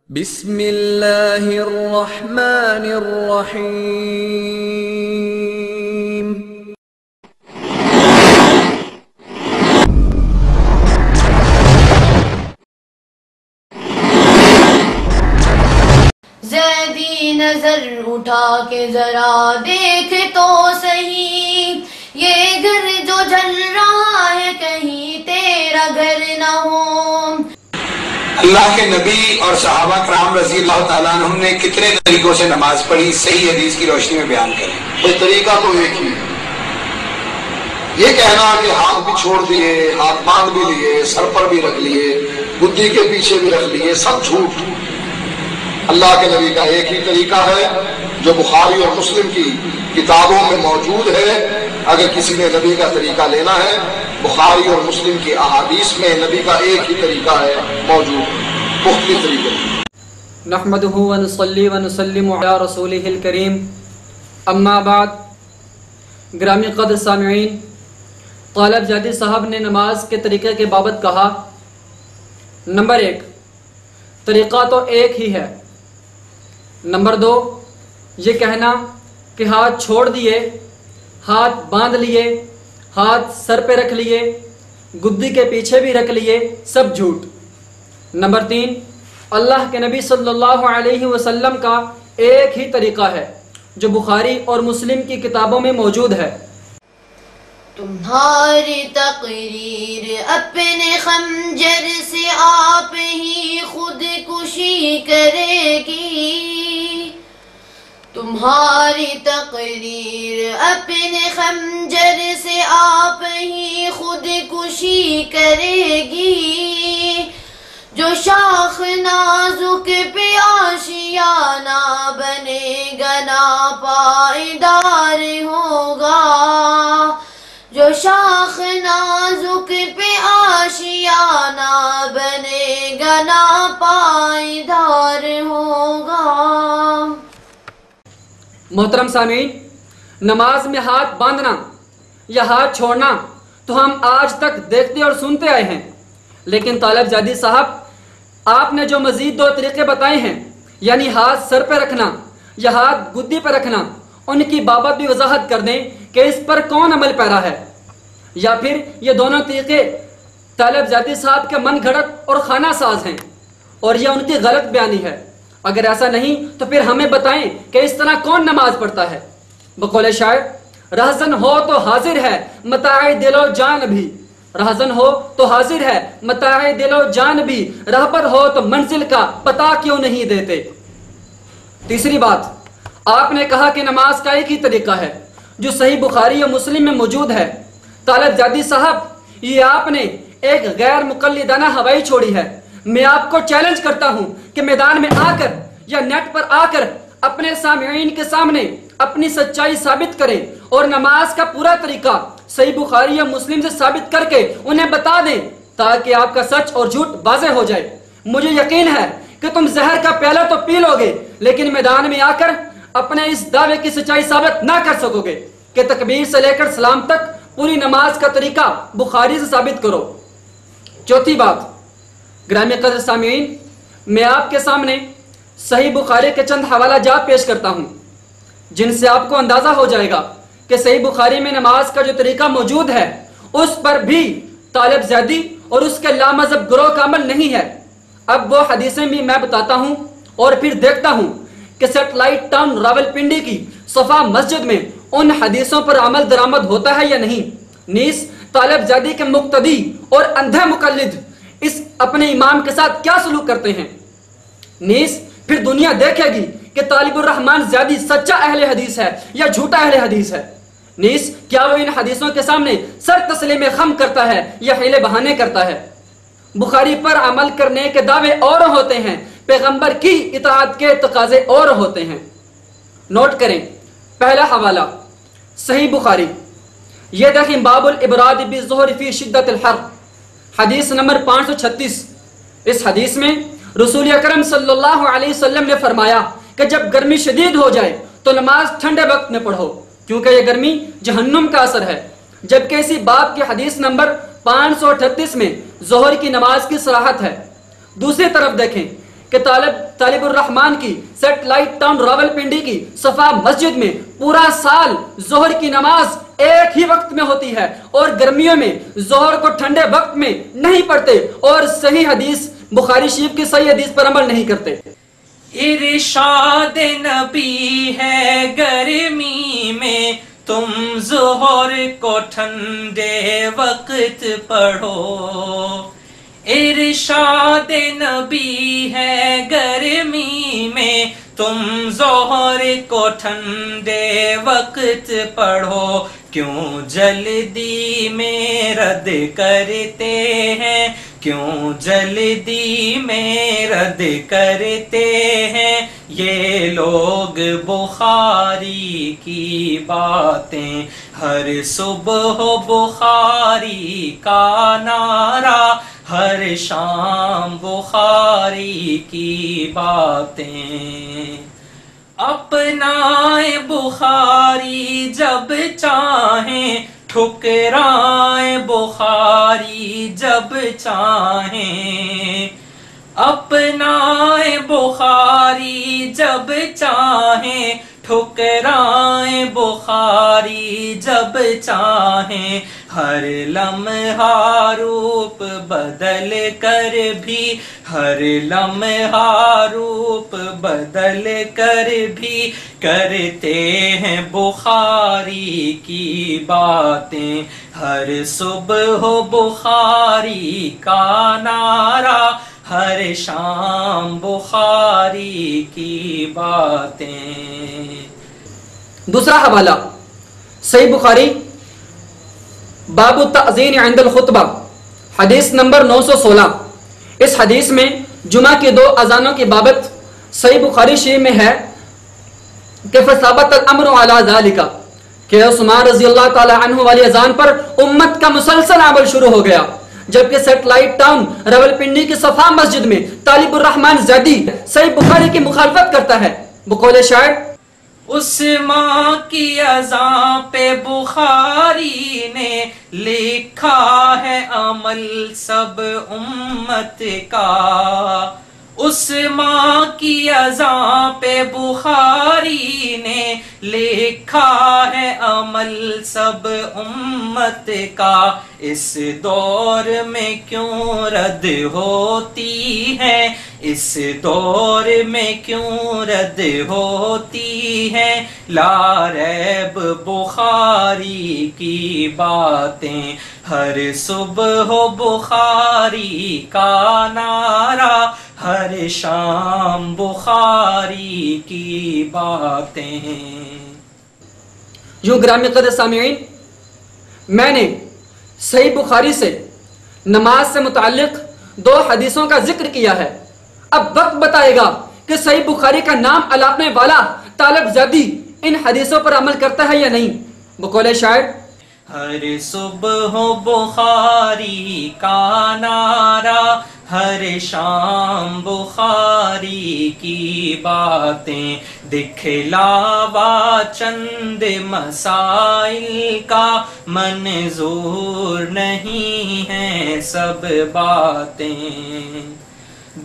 بسم اللہ الرحمن الرحیم۔ زیدی نظر اٹھا کے ذرا دیکھ تو صحیح، یہ گھر جو جل رہا ہے کہیں تیرا گھر نہ ہو۔ اللہ کے نبی اور صحابہ کرام رضی اللہ تعالیٰ عنہم نے کتنے طریقوں سے نماز پڑھی، صحیح حدیث کی روشنی میں بیان کریں۔ یہ طریقہ تو ایک ہی ہے، یہ کہنا کہ ہاتھ بھی چھوڑ دیے، ہاتھ باندھ بھی لیے، سر پر بھی رکھ لیے، بدھی کے پیچھے بھی رکھ لیے، سب جھوٹ۔ اللہ کے نبی کا ایک ہی طریقہ ہے جو بخاری اور مسلم کی کتابوں میں موجود ہے۔ اگر کسی نے نبی کا طریقہ لینا ہے، بخاری اور مسلم کی احادیث میں نبی کا ایک ہی طریقہ ہے موجود، مختلف طریقے۔ نحمده ونصلي ونسلم على رسوله الكريم، اما بعد۔ گرامی قدر سامعین، طالب زیدی صاحب نے نماز کے طریقے کے بابت کہا۔ نمبر 1، طریقہ تو ایک ہی ہے۔ نمبر 2، یہ کہنا کہ ہاتھ چھوڑ دیے، ہاتھ باندھ لیے، ہاتھ سر پہ رکھ لیے، گدی کے پیچھے بھی رکھ لیے، سب جھوٹ۔ نمبر 3، اللہ کے نبی صلی اللہ علیہ وسلم کا ایک ہی طریقہ ہے جو بخاری اور مسلم کی کتابوں میں موجود ہے۔ تمہاری تقریر اپنے خنجر سے آپ ہی خود کشی کرے گی، تمہاری تقریر اپنے خنجر سے آپ ہی خود کشی کرے گی، جو شاخ نازک پہ آشیانہ بنے گا نا پائیدار ہوگا، جو شاخ نازک پہ آشیانہ بنے گا نا پائیدار ہوگا۔ محترم سامعین، نماز میں ہاتھ باندھنا یا ہاتھ چھوڑنا تو ہم آج تک دیکھتے اور سنتے آئے ہیں، لیکن طالب زیدی صاحب آپ نے جو مزید 2 طریقے بتائے ہیں، یعنی ہاتھ سر پہ رکھنا یا ہاتھ گدی پہ رکھنا، ان کی بابت بھی وضاحت کر دیں کہ اس پر کون عمل پیرا ہے، یا پھر یہ دونوں طریقے طالب زیدی صاحب کے من گھڑت اور خانہ ساز ہیں اور یہ ان کی غلط بیانی ہے۔ اگر ایسا نہیں تو پھر ہمیں بتائیں کہ اس طرح کون نماز پڑھتا ہے۔ بقول شاعر، رہزن ہو تو حاضر ہے متاع دل و جان بھی، رہزن ہو تو حاضر ہے متاع دل و جان بھی، رہبر ہو تو منزل کا پتہ کیوں نہیں دیتے۔ تیسری بات، آپ نے کہا کہ نماز کا ایک ہی طریقہ ہے جو صحیح بخاری اور مسلم میں موجود ہے۔ طالب زیدی صاحب، یہ آپ نے ایک غیر مقلدانہ ہوائی چھوڑی ہے۔ میں آپ کو چیلنج کرتا ہوں کہ میدان میں آ کر یا نیٹ پر آ کر اپنے سامعین کے سامنے اپنی سچائی ثابت کریں اور نماز کا پورا طریقہ صحیح بخاری یا مسلم سے ثابت کر کے انہیں بتا دیں تاکہ آپ کا سچ اور جھوٹ واضح ہو جائے۔ مجھے یقین ہے کہ تم زہر کا پیالہ تو پی لو گے، لیکن میدان میں آ کر اپنے اس دعوے کی سچائی ثابت نہ کر سکو گے کہ تکبیر سے لے کر سلام تک پوری نماز کا طریقہ بخاری سے ثابت کرو۔ چوتھی بات، گرامی قدر سامعین، میں آپ کے سامنے صحیح بخاری کے چند حوالہ جات پیش کرتا ہوں جن سے آپ کو اندازہ ہو جائے گا کہ صحیح بخاری میں نماز کا جو طریقہ موجود ہے اس پر بھی طالب زیدی اور اس کے لامذہب گروہ کا عمل نہیں ہے۔ اب وہ حدیثیں بھی میں بتاتا ہوں اور پھر دیکھتا ہوں کہ سیٹلائٹ ٹاؤن راولپنڈی کی صفا مسجد میں ان حدیثوں پر عمل درآمد ہوتا ہے یا نہیں۔ نیز طالب زیدی کے مقتدی اور اندھے مقلد اس اپنے امام کے ساتھ کیا سلوک کرتے ہیں۔ نیز پھر دنیا دیکھے گی کہ طالب الرحمن زیدی سچا اہل حدیث ہے یا جھوٹا اہل حدیث ہے۔ نیز کیا وہ ان حدیثوں کے سامنے سر تسلیم خم کرتا ہے یا حیلے بہانے کرتا ہے۔ بخاری پر عمل کرنے کے دعوے اور ہوتے ہیں، پیغمبر کی اطاعت کے تقاضے اور ہوتے ہیں۔ نوٹ کریں، پہلا حوالہ صحیح بخاری، یہ دیکھیں باب الابراد بالظہر فی شدت الحر، حدیث نمبر 536۔ اس حدیث میں رسول اکرم صلی اللہ علیہ وسلم نے فرمایا کہ جب گرمی شدید ہو جائے تو نماز ٹھنڈے وقت میں پڑھو کیونکہ یہ گرمی جہنم کا اثر ہے، جبکہ اسی باب کی حدیث نمبر 538 میں ظہر کی نماز کی صراحت ہے۔ دوسری طرف دیکھیں کہ طالب الرحمان کی سیٹلائٹ ٹاؤن راولپنڈی کی صفا مسجد میں پورا سال ظہر کی نماز ایک ہی وقت میں ہوتی ہے اور گرمیوں میں ظہر کو ٹھنڈے وقت میں نہیں پڑھتے اور صحیح حدیث بخاری شریف کی صحیح حدیث پر عمل نہیں کرتے. ارشاد نبی ہے گرمی میں تم ظہر کو ٹھنڈے وقت پڑھو. ارشاد نبی ہے گرمی میں تم ظہر کو ٹھنڈے وقت پڑھو. کیوں جلدی میں رد کرتے ہیں, کیوں جلدی میں رد کرتے ہیں یہ لوگ بخاری کی باتیں. ہر صبح بخاری کا نعرہ, ہر شام بخاری کی باتیں. اپنائیں بخاری جب چاہیں, ٹھکرائیں بخاری جب چاہیں. اپنائیں بخاری جب چاہیں, ٹھکرائیں بخاری جب چاہیں. ہر لمحہ روپ بدل کر بھی, ہر لمحہ روپ بدل کر بھی کرتے ہیں بخاری کی باتیں. ہر صبح بخاری کا نعرہ, ہر شام بخاری کی باتیں. دوسرا حوالہ صحیح بخاری باب التأذین عند الخطبہ حدیث نمبر 916. اس حدیث میں جمعہ کی 2 اذانوں کی بابت صحیح بخاری شریف میں ہے کہ فثابت الامر علی ذالک, کہ عثمان رضی اللہ تعالی عنہ والی اذان پر امت کا مسلسل عمل شروع ہو گیا, جبکہ سیٹلائٹ ٹاؤن راولپنڈی کی صفا مسجد میں طالب الرحمان زیدی صحیح بخاری کی مخالفت کرتا ہے. بقول شاعر عثمان کی اذان پہ بخاری نے لکھا ہے عمل سب امت کا. عثمان کی اذان پہ بخاری نے لکھا ہے عمل سب امت کا. اس دور میں کیوں رد ہوتی ہے, اس دور میں کیوں رد ہوتی ہے لا ریب بخاری کی باتیں. ہر صبح بخاری کا نعرہ, ہر شام بخاری کی باتیں. یوں گرامی قدر سامعین, میں نے صحیح بخاری سے نماز سے متعلق 2 حدیثوں کا ذکر کیا ہے. اب وقت بتائے گا کہ صحیح بخاری کا نام الاپنے والا طالب زیدی ان حدیثوں پر عمل کرتا ہے یا نہیں. بقول شاعر ہر صبح بخاری کا نعرہ, ہر شام بخاری کی باتیں. دکھلاوا چند مسائل کا منظور نہیں ہے سب باتیں.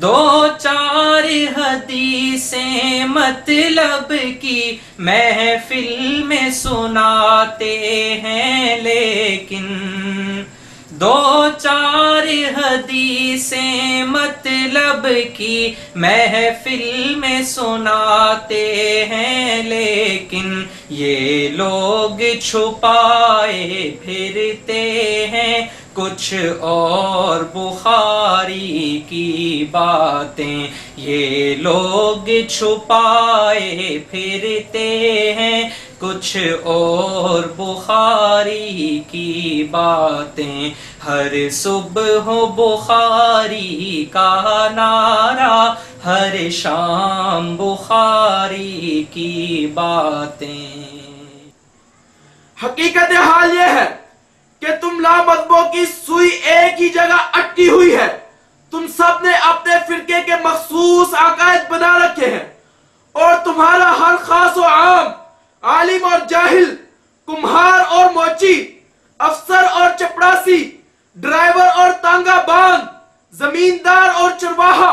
2-4 حدیثیں مطلب کی محفل میں سناتے ہیں, لیکن 2-4 حدیثیں مطلب کی محفل میں سناتے ہیں, لیکن یہ لوگ چھپائے پھرتے ہیں کچھ اور بخاری کی باتیں. یہ لوگ چھپائے پھرتے ہیں کچھ اور بخاری کی باتیں. ہر صبح بخاری کا نعرہ, ہر شام بخاری کی باتیں. حقیقت حال یہ ہے کہ تم لامذہبوں کی سوئی ایک ہی جگہ اٹکی ہوئی ہے. تم سب نے اپنے فرقے کے مخصوص عقائد بنا رکھے ہیں اور تمہارا ہر خاص و عام, عالم اور جاہل, کمہار اور موچی, افسر اور چپڑاسی, ڈرائیور اور تانگا باند, زمیندار اور چرواہا,